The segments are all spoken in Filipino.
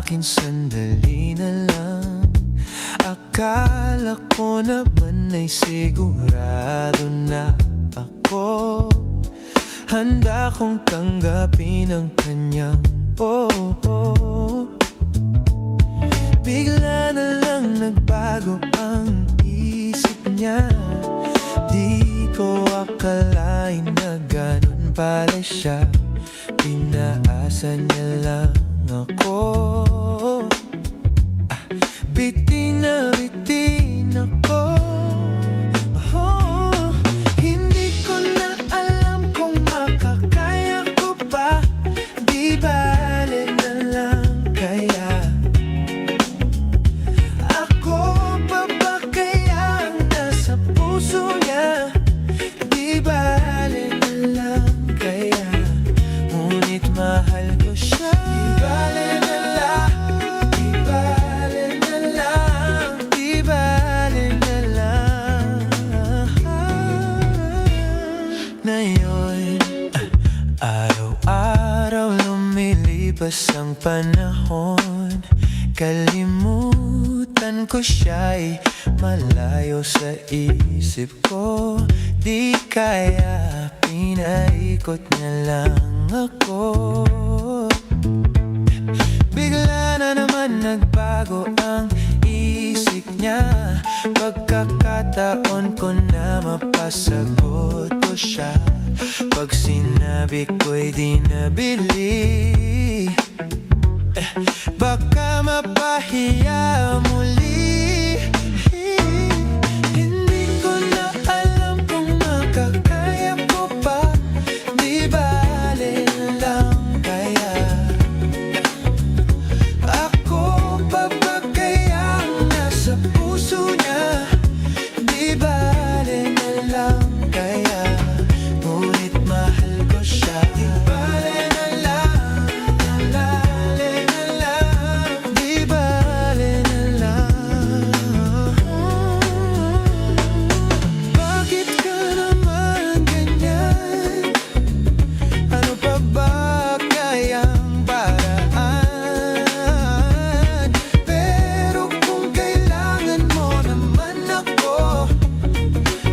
akin sandali na lang. Akala ko naman ay sigurado na ako. Handa kong tanggapin ang kanyang Bigla na lang nagbago ang isip niya. Di ko akalain na ganun pala siya. Pinaasa niya lang ako. Bitin na bitin ako. Hindi ko na alam kung makakaya ko pa. Di bale na lang kaya. Ako pa ba kaya ang nasa puso niya? Di bale na lang kaya. Ngunit mahal ko siya. Di bale na lang. Di bale na lang. Di bale na lang. Ngayon, araw-araw lumilipas ang panahon. Kalimutan ko siya'y malayo sa isip ko. Di kaya pinaikot niya lang ako. Bigla na naman nagbago ang isip niya. Pagkakataon ko na mapasagot ko siya. Pag sinabi ko'y di nabili, baka mapahiya muli. Hindi ko na alam kung makakaya ko pa. Di bale lang kaya. Ako pa ba kaya ang nasa puso niya? Di bale na lang kaya. Ngunit mahal ko siya. Di bale na lang. Bakit ka naman ganyan? Ano pa ba kayang paraan? Pero kung kailangan mo naman ako,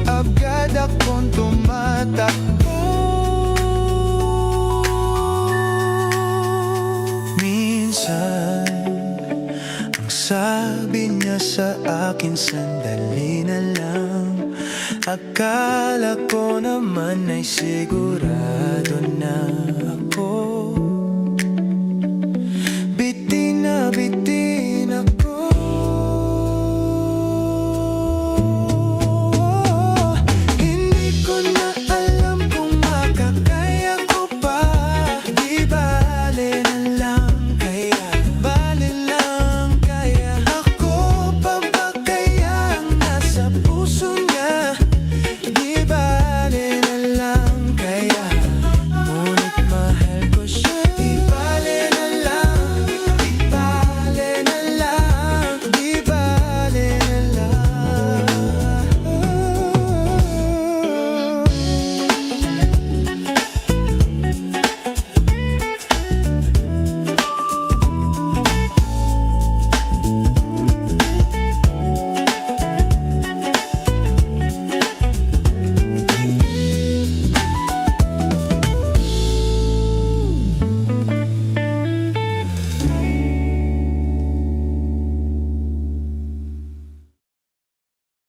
agad akong tumatakbo. Minsan ang sabi niya sa akin, sandali na lang. Akala ko naman ay sigurado na ako. Bitin na bitin